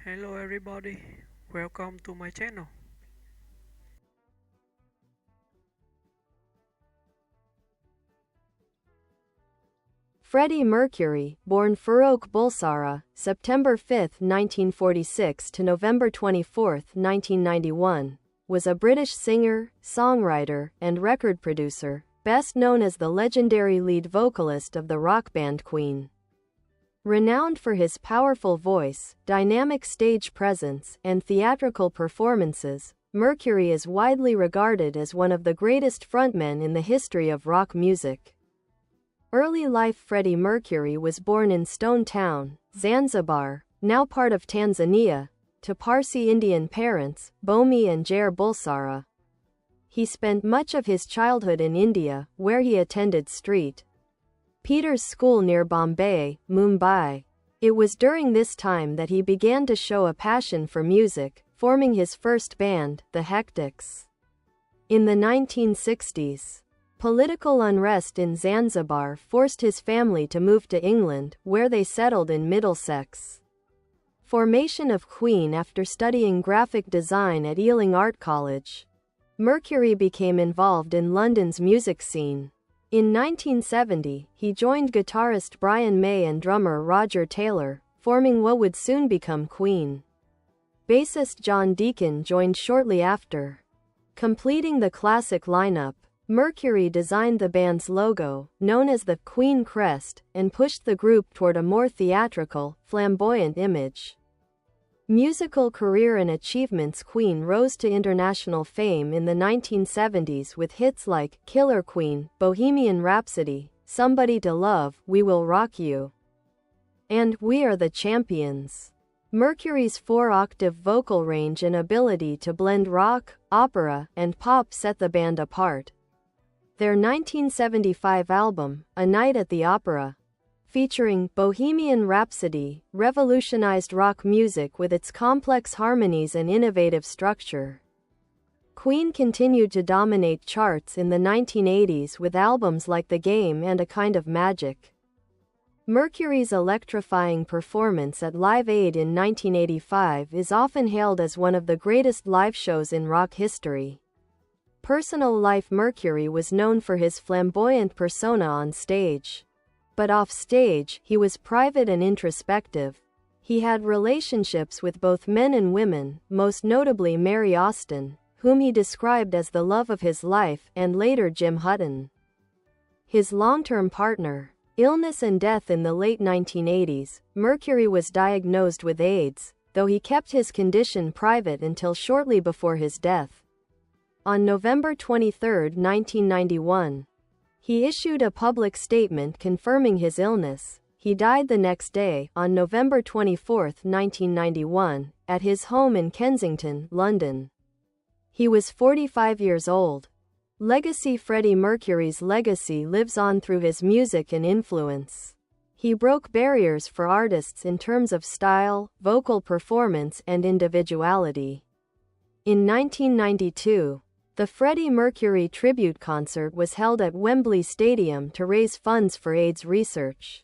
Hello everybody, welcome to my channel. Freddie Mercury, born Farrokh Bulsara, September 5, 1946 to November 24, 1991, was a British singer, songwriter, and record producer, best known as the legendary lead vocalist of the rock band Queen. Renowned for his powerful voice, dynamic stage presence, and theatrical performances, Mercury is widely regarded as one of the greatest frontmen in the history of rock music. Early life. Freddie Mercury was born in Stone Town, Zanzibar, now part of Tanzania, to Parsi-Indian parents, Bomi and Jer Bulsara. He spent much of his childhood in India, where he attended St. Peter's School near Bombay, Mumbai. It was during this time that he began to show a passion for music, forming his first band, the Hectics. In the 1960s, political unrest in Zanzibar forced his family to move to England, where they settled in Middlesex. Formation of Queen. After studying graphic design at Ealing Art College, Mercury became involved in London's music scene. In 1970, he joined guitarist Brian May and drummer Roger Taylor, forming what would soon become Queen. Bassist John Deacon joined shortly after. Completing the classic lineup, Mercury designed the band's logo, known as the Queen crest, and pushed the group toward a more theatrical, flamboyant image. Musical career and achievements. Queen rose to international fame in the 1970s with hits like Killer Queen, Bohemian Rhapsody, Somebody to Love, We Will Rock You, and We Are the Champions. Mercury's four-octave vocal range and ability to blend rock, opera, and pop set the band apart. Their 1975 album, A Night at the Opera, featuring Bohemian Rhapsody, revolutionized rock music with its complex harmonies and innovative structure. Queen continued to dominate charts in the 1980s with albums like The Game and A Kind of Magic. Mercury's electrifying performance at Live Aid in 1985 is often hailed as one of the greatest live shows in rock history. Personal life. Mercury was known for his flamboyant persona on stage. But off stage, he was private and introspective. He had relationships with both men and women, most notably Mary Austin, whom he described as the love of his life, and later Jim Hutton, his long-term partner. Illness and death. In the late 1980s, Mercury was diagnosed with AIDS, though he kept his condition private until shortly before his death. On November 23, 1991, he issued a public statement confirming his illness. He died the next day, on November 24, 1991, at his home in Kensington, London. He was 45 years old. Legacy. Freddie Mercury's legacy lives on through his music and influence. He broke barriers for artists in terms of style, vocal performance, and individuality. In 1992, the Freddie Mercury tribute concert was held at Wembley Stadium to raise funds for AIDS research.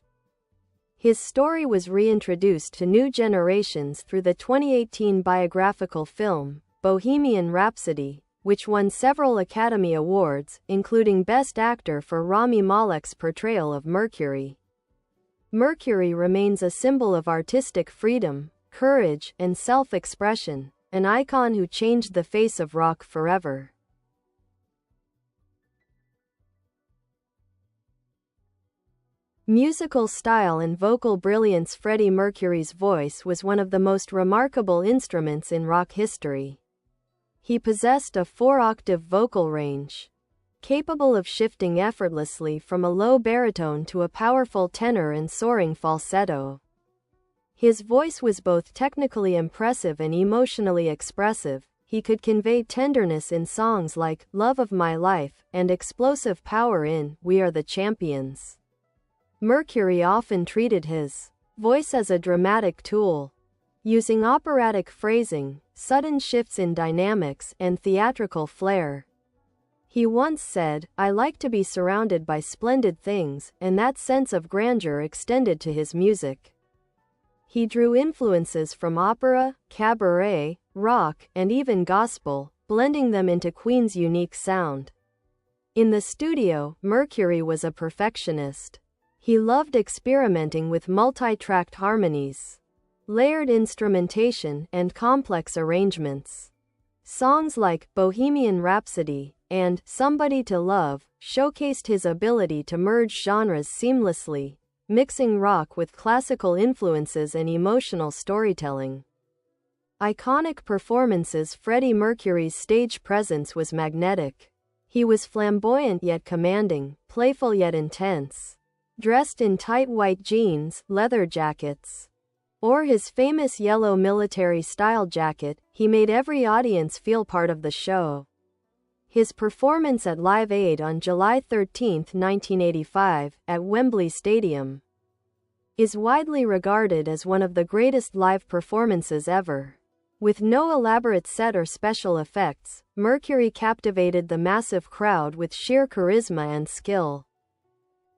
His story was reintroduced to new generations through the 2018 biographical film, Bohemian Rhapsody, which won several Academy Awards, including Best Actor for Rami Malek's portrayal of Mercury. Mercury remains a symbol of artistic freedom, courage, and self-expression, an icon who changed the face of rock forever. Musical style and vocal brilliance. Freddie Mercury's voice was one of the most remarkable instruments in rock history. He possessed a four-octave vocal range, capable of shifting effortlessly from a low baritone to a powerful tenor and soaring falsetto. His voice was both technically impressive and emotionally expressive. He could convey tenderness in songs like Love of My Life and explosive power in We Are the Champions. Mercury often treated his voice as a dramatic tool, using operatic phrasing, sudden shifts in dynamics, and theatrical flair. He once said, "I like to be surrounded by splendid things," and that sense of grandeur extended to his music. He drew influences from opera, cabaret, rock, and even gospel, blending them into Queen's unique sound. In the studio, Mercury was a perfectionist. He loved experimenting with multi-tracked harmonies, layered instrumentation, and complex arrangements. Songs like Bohemian Rhapsody and Somebody to Love showcased his ability to merge genres seamlessly, mixing rock with classical influences and emotional storytelling. Iconic performances. Freddie Mercury's stage presence was magnetic. He was flamboyant yet commanding, playful yet intense. Dressed in tight white jeans, leather jackets, or his famous yellow military-style jacket, he made every audience feel part of the show. His performance at Live Aid on July 13, 1985, at Wembley Stadium, is widely regarded as one of the greatest live performances ever. With no elaborate set or special effects, Mercury captivated the massive crowd with sheer charisma and skill.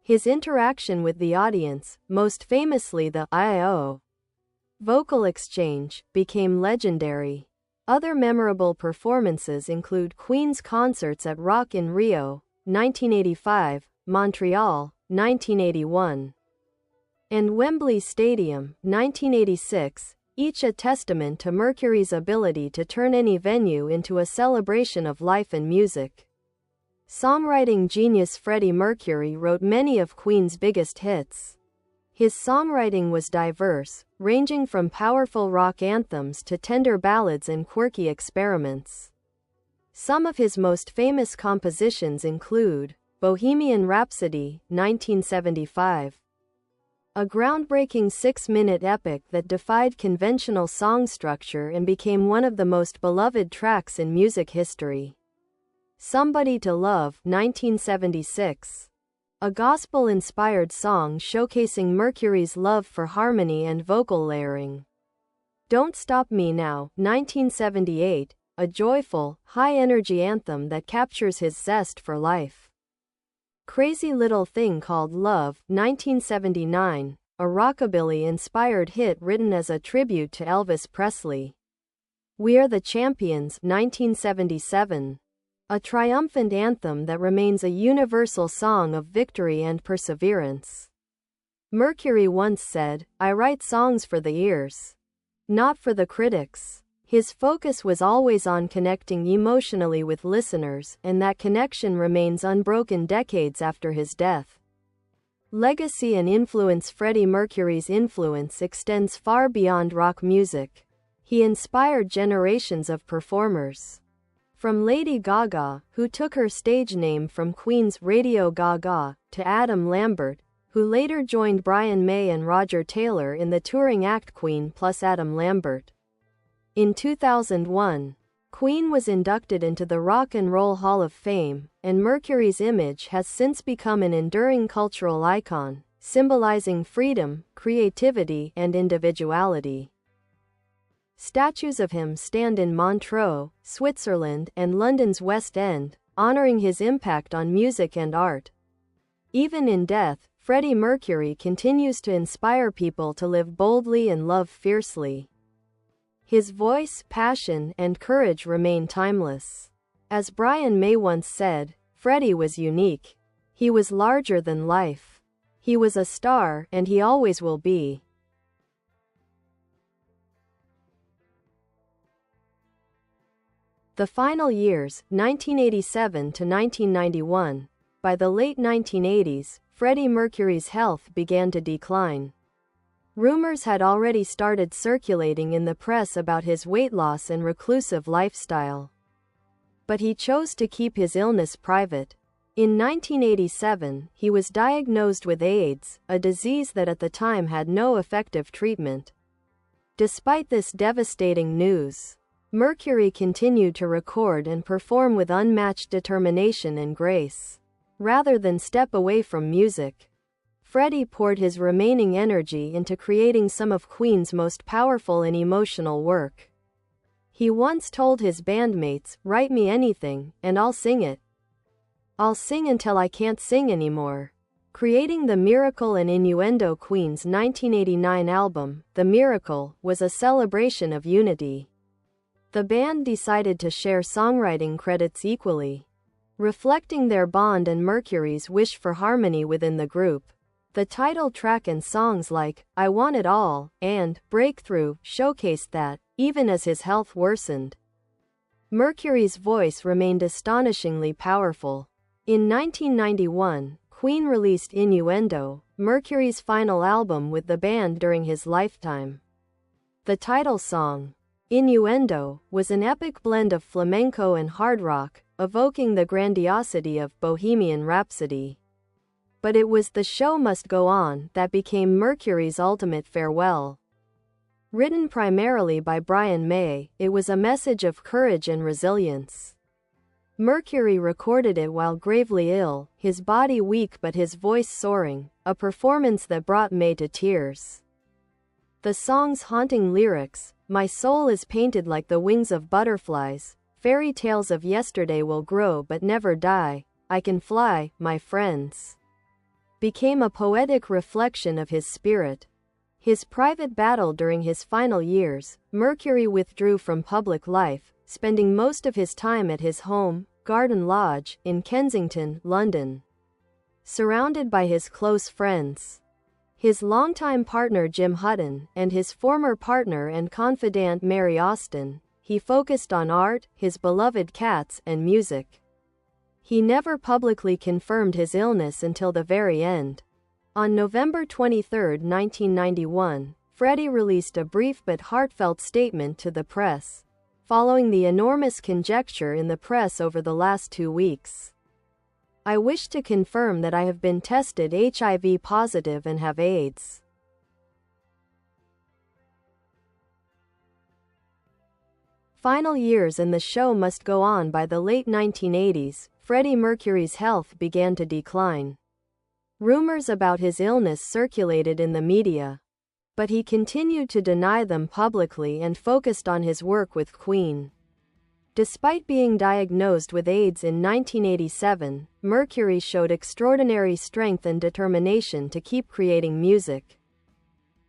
His interaction with the audience, most famously the I.O. vocal exchange, became legendary. Other memorable performances include Queen's concerts at Rock in Rio, 1985, Montreal, 1981, and Wembley Stadium, 1986, each a testament to Mercury's ability to turn any venue into a celebration of life and music. Songwriting genius Freddie Mercury wrote many of Queen's biggest hits. His songwriting was diverse, ranging from powerful rock anthems to tender ballads and quirky experiments. Some of his most famous compositions include Bohemian Rhapsody, 1975, a groundbreaking 6-minute epic that defied conventional song structure and became one of the most beloved tracks in music history. Somebody to Love, 1976, a gospel-inspired song showcasing Mercury's love for harmony and vocal layering. Don't Stop Me Now, 1978, a joyful, high-energy anthem that captures his zest for life. Crazy Little Thing Called Love, 1979, a rockabilly-inspired hit written as a tribute to Elvis Presley. We Are the Champions, 1977, a triumphant anthem that remains a universal song of victory and perseverance. Mercury once said, "I write songs for the ears, not for the critics." His focus was always on connecting emotionally with listeners, and that connection remains unbroken decades after his death. Legacy and influence. Freddie Mercury's influence extends far beyond rock music. He inspired generations of performers. From Lady Gaga, who took her stage name from Queen's Radio Gaga, to Adam Lambert, who later joined Brian May and Roger Taylor in the touring act Queen plus Adam Lambert. In 2001, Queen was inducted into the Rock and Roll Hall of Fame, and Mercury's image has since become an enduring cultural icon, symbolizing freedom, creativity, and individuality. Statues of him stand in Montreux, Switzerland, and London's West End, honoring his impact on music and art. Even in death, Freddie Mercury continues to inspire people to live boldly and love fiercely. His voice, passion, and courage remain timeless. As Brian May once said, Freddie was unique. He was larger than life. He was a star, and he always will be. The final years, 1987 to 1991. By the late 1980s, Freddie Mercury's health began to decline. Rumors had already started circulating in the press about his weight loss and reclusive lifestyle. But he chose to keep his illness private. In 1987, he was diagnosed with AIDS, a disease that at the time had no effective treatment. Despite this devastating news, Mercury continued to record and perform with unmatched determination and grace. Rather than step away from music, Freddie poured his remaining energy into creating some of Queen's most powerful and emotional work. He once told his bandmates, "Write me anything, and I'll sing it. I'll sing until I can't sing anymore." Creating the Miracle and Innuendo Queen's 1989 album, The Miracle, was a celebration of unity. The band decided to share songwriting credits equally, reflecting their bond and Mercury's wish for harmony within the group. The title track and songs like I Want It All and Breakthrough showcased that, even as his health worsened, Mercury's voice remained astonishingly powerful. In 1991, Queen released Innuendo, Mercury's final album with the band during his lifetime. The title song, Innuendo, was an epic blend of flamenco and hard rock, evoking the grandiosity of Bohemian Rhapsody. But it was The Show Must Go On that became Mercury's ultimate farewell. Written primarily by Brian May, it was a message of courage and resilience. Mercury recorded it while gravely ill, his body weak but his voice soaring, a performance that brought May to tears. The song's haunting lyrics, My soul is painted like the wings of butterflies, fairy tales of yesterday will grow but never die, I can fly, my friends, became a poetic reflection of his spirit. His private battle during his final years, Mercury withdrew from public life, spending most of his time at his home, Garden Lodge, in Kensington, London, surrounded by his close friends. His longtime partner Jim Hutton, and his former partner and confidant Mary Austin, he focused on art, his beloved cats, and music. He never publicly confirmed his illness until the very end. On November 23, 1991, Freddie released a brief but heartfelt statement to the press, following the enormous conjecture in the press over the last 2 weeks. I wish to confirm that I have been tested HIV positive and have AIDS. Final years in The Show Must Go On. By the late 1980s, Freddie Mercury's health began to decline. Rumors about his illness circulated in the media, but he continued to deny them publicly and focused on his work with Queen. Despite being diagnosed with AIDS in 1987, Mercury showed extraordinary strength and determination to keep creating music.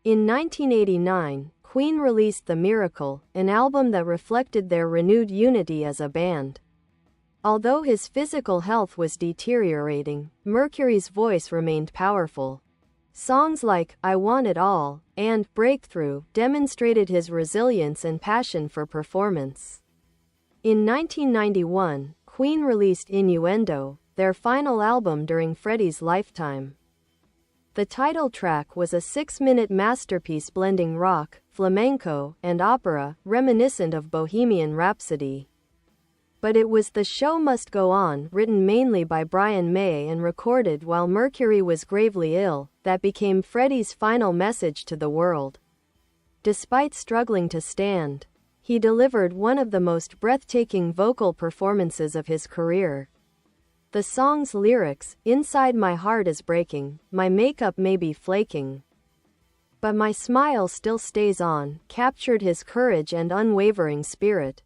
In 1989, Queen released The Miracle, an album that reflected their renewed unity as a band. Although his physical health was deteriorating, Mercury's voice remained powerful. Songs like I Want It All and Breakthrough demonstrated his resilience and passion for performance. In 1991, Queen released Innuendo, their final album during Freddie's lifetime. The title track was a 6-minute masterpiece blending rock, flamenco, and opera, reminiscent of Bohemian Rhapsody. But it was The Show Must Go On, written mainly by Brian May and recorded while Mercury was gravely ill, that became Freddie's final message to the world. Despite struggling to stand, he delivered one of the most breathtaking vocal performances of his career. The song's lyrics, Inside my heart is breaking, my makeup may be flaking, but my smile still stays on, captured his courage and unwavering spirit.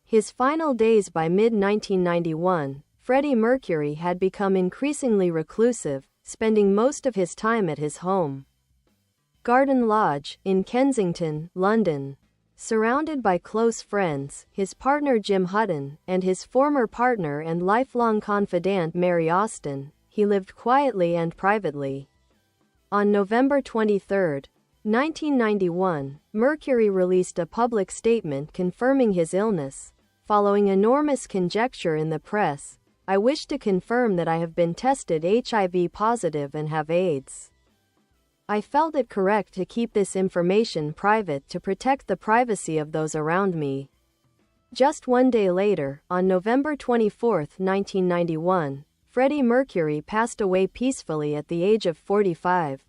His final days. By mid-1991, Freddie Mercury had become increasingly reclusive, spending most of his time at his home, Garden Lodge, in Kensington, London. Surrounded by close friends, his partner Jim Hutton, and his former partner and lifelong confidant Mary Austin, he lived quietly and privately. On November 23, 1991, Mercury released a public statement confirming his illness. Following enormous conjecture in the press, I wish to confirm that I have been tested HIV positive and have AIDS. I felt it correct to keep this information private to protect the privacy of those around me. Just one day later, on November 24, 1991, Freddie Mercury passed away peacefully at the age of 45.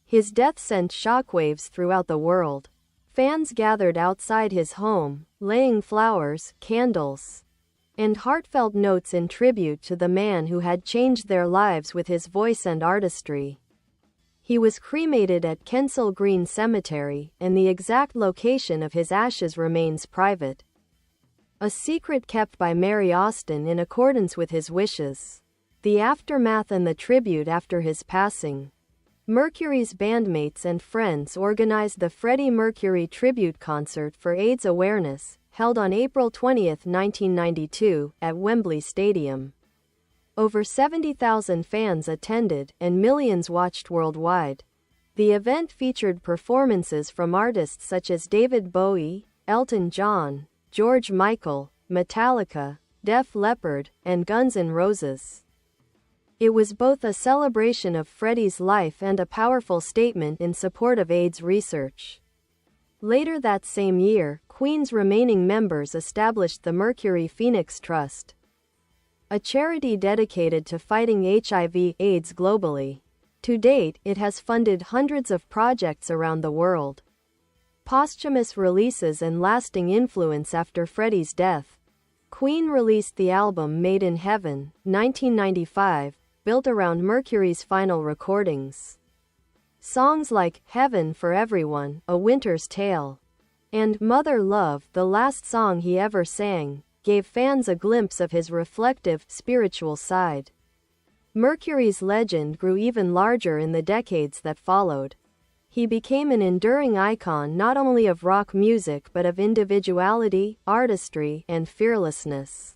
His death sent shockwaves throughout the world. Fans gathered outside his home, laying flowers, candles, and heartfelt notes in tribute to the man who had changed their lives with his voice and artistry. He was cremated at Kensal Green Cemetery, and the exact location of his ashes remains private, a secret kept by Mary Austin in accordance with his wishes. The aftermath and the tribute after his passing. Mercury's bandmates and friends organized the Freddie Mercury tribute concert for AIDS awareness, held on April 20, 1992, at Wembley Stadium. Over 70,000 fans attended, and millions watched worldwide. The event featured performances from artists such as David Bowie, Elton John, George Michael, Metallica, Def Leppard, and Guns N' Roses. It was both a celebration of Freddie's life and a powerful statement in support of AIDS research. Later that same year, Queen's remaining members established the Mercury Phoenix Trust, a charity dedicated to fighting HIV/AIDS globally. To date, it has funded hundreds of projects around the world. Posthumous releases and lasting influence after Freddie's death. Queen released the album Made in Heaven, 1995, built around Mercury's final recordings. Songs like Heaven for Everyone, A Winter's Tale, and Mother Love, the last song he ever sang, gave fans a glimpse of his reflective, spiritual side. Mercury's legend grew even larger in the decades that followed. He became an enduring icon not only of rock music but of individuality, artistry, and fearlessness.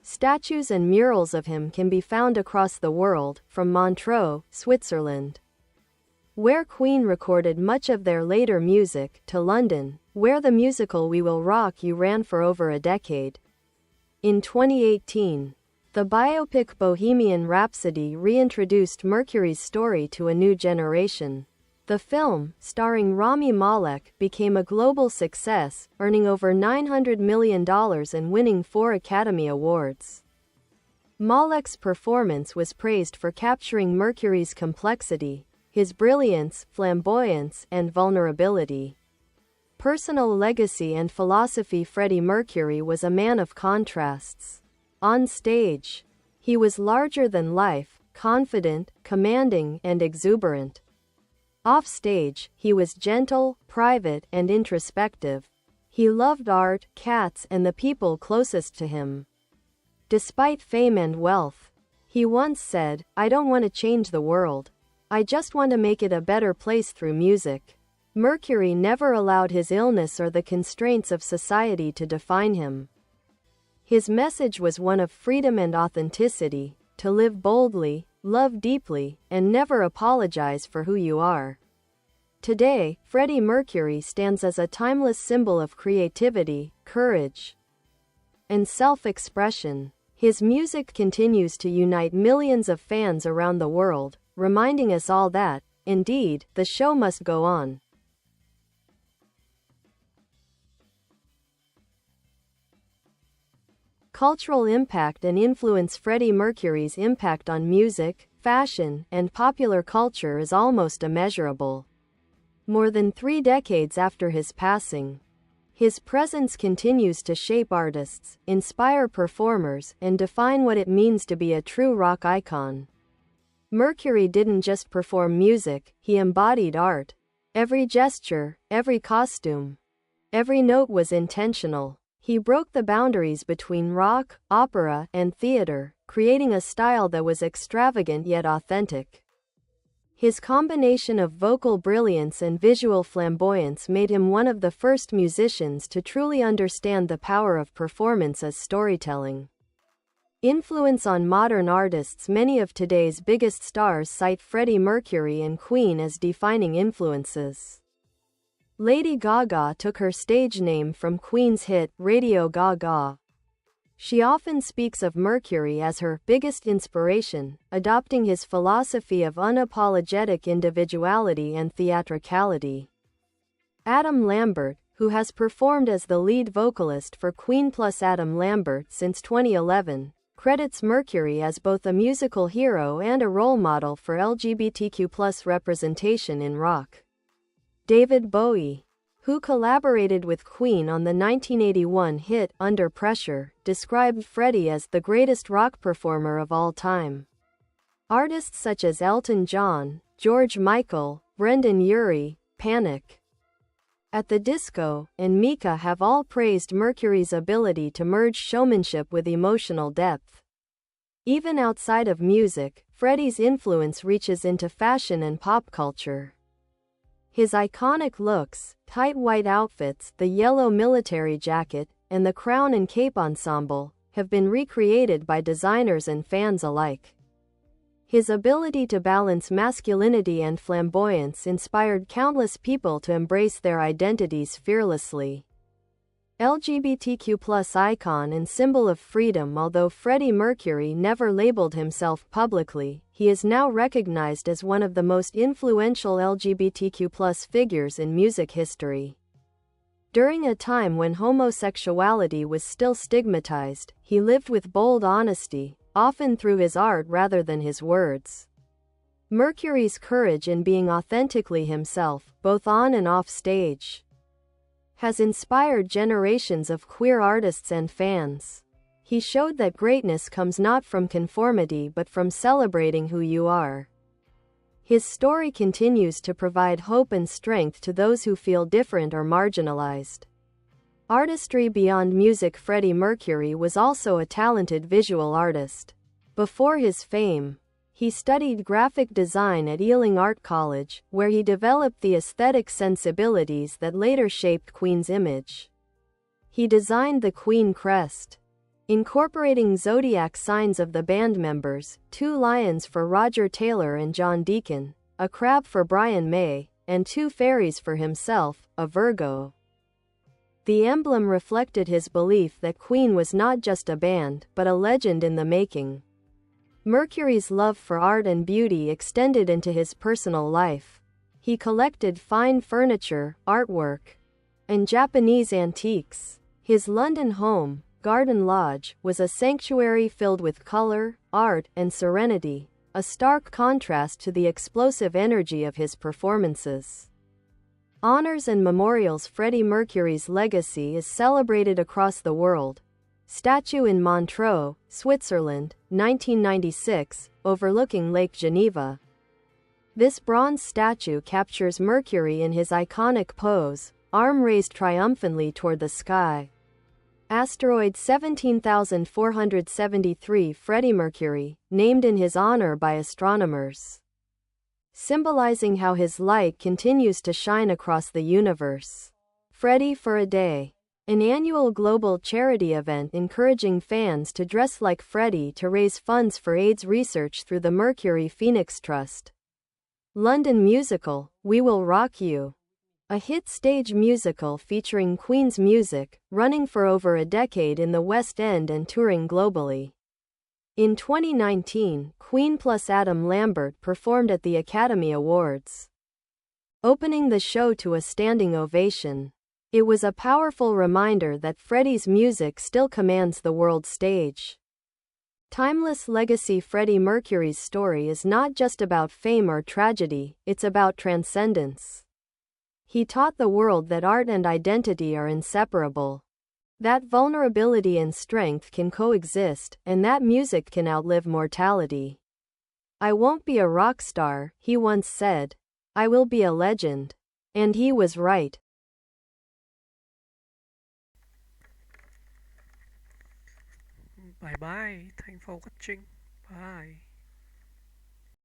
Statues and murals of him can be found across the world, from Montreux, Switzerland, where Queen recorded much of their later music, to London, where the musical We Will Rock You ran for over a decade. In 2018, the biopic Bohemian Rhapsody reintroduced Mercury's story to a new generation. The film, starring Rami Malek, became a global success, earning over $900 million and winning 4 Academy Awards. Malek's performance was praised for capturing Mercury's complexity, his brilliance, flamboyance, and vulnerability. Personal legacy and philosophy. Freddie Mercury was a man of contrasts. On stage, he was larger than life, confident, commanding, and exuberant. Off stage, he was gentle, private, and introspective. He loved art, cats, and the people closest to him. Despite fame and wealth, he once said, "I don't want to change the world. I just want to make it a better place through music." Mercury never allowed his illness or the constraints of society to define him. His message was one of freedom and authenticity, to live boldly, love deeply, and never apologize for who you are. Today, Freddie Mercury stands as a timeless symbol of creativity, courage, and self-expression. His music continues to unite millions of fans around the world, reminding us all that, indeed, the show must go on. Cultural impact and influence. Freddie Mercury's impact on music, fashion, and popular culture is almost immeasurable. More than 3 decades after his passing, his presence continues to shape artists, inspire performers, and define what it means to be a true rock icon. Mercury didn't just perform music, he embodied art. Every gesture, every costume, every note was intentional. He broke the boundaries between rock, opera, and theater, creating a style that was extravagant yet authentic. His combination of vocal brilliance and visual flamboyance made him one of the first musicians to truly understand the power of performance as storytelling. Influence on modern artists. Many of today's biggest stars cite Freddie Mercury and Queen as defining influences. Lady Gaga took her stage name from Queen's hit, Radio Gaga. She often speaks of Mercury as her biggest inspiration, adopting his philosophy of unapologetic individuality and theatricality. Adam Lambert, who has performed as the lead vocalist for Queen plus Adam Lambert since 2011, credits Mercury as both a musical hero and a role model for LGBTQ+ representation in rock. David Bowie, who collaborated with Queen on the 1981 hit Under Pressure, described Freddie as the greatest rock performer of all time. Artists such as Elton John, George Michael, Brendan Urie, Panic at the Disco, and Mika have all praised Mercury's ability to merge showmanship with emotional depth. Even outside of music, Freddie's influence reaches into fashion and pop culture. His iconic looks, tight white outfits, the yellow military jacket, and the crown and cape ensemble, have been recreated by designers and fans alike. His ability to balance masculinity and flamboyance inspired countless people to embrace their identities fearlessly. LGBTQ+ icon and symbol of freedom. Although Freddie Mercury never labeled himself publicly, he is now recognized as one of the most influential LGBTQ+ figures in music history. During a time when homosexuality was still stigmatized, he lived with bold honesty, often through his art rather than his words. Mercury's courage in being authentically himself, both on and off stage, has inspired generations of queer artists and fans. He showed that greatness comes not from conformity but from celebrating who you are. His story continues to provide hope and strength to those who feel different or marginalized. Artistry beyond music. Freddie Mercury was also a talented visual artist. Before his fame, he studied graphic design at Ealing Art College, where he developed the aesthetic sensibilities that later shaped Queen's image. He designed the Queen crest, incorporating zodiac signs of the band members, 2 lions for Roger Taylor and John Deacon, a crab for Brian May, and 2 fairies for himself, a Virgo. The emblem reflected his belief that Queen was not just a band, but a legend in the making. Mercury's love for art and beauty extended into his personal life. He collected fine furniture, artwork, and Japanese antiques. His London home, Garden Lodge, was a sanctuary filled with color, art, and serenity, a stark contrast to the explosive energy of his performances. Honors and memorials. Freddie Mercury's legacy is celebrated across the world. Statue in Montreux, Switzerland, 1996, overlooking Lake Geneva. This bronze statue captures Mercury in his iconic pose, arm raised triumphantly toward the sky. Asteroid 17473. Freddie Mercury, named in his honor by astronomers, symbolizing how his light continues to shine across the universe. Freddie for a Day, an annual global charity event encouraging fans to dress like Freddie to raise funds for AIDS research through the Mercury Phoenix Trust. London musical, We Will Rock You, a hit stage musical featuring Queen's music, running for over a decade in the West End and touring globally. In 2019, Queen plus Adam Lambert performed at the Academy Awards, opening the show to a standing ovation. It was a powerful reminder that Freddie's music still commands the world stage. Timeless legacy. Freddie Mercury's story is not just about fame or tragedy, it's about transcendence. He taught the world that art and identity are inseparable, that vulnerability and strength can coexist, and that music can outlive mortality. "I won't be a rock star," he once said. "I will be a legend." And he was right. Bye bye. Thanks for watching. Bye.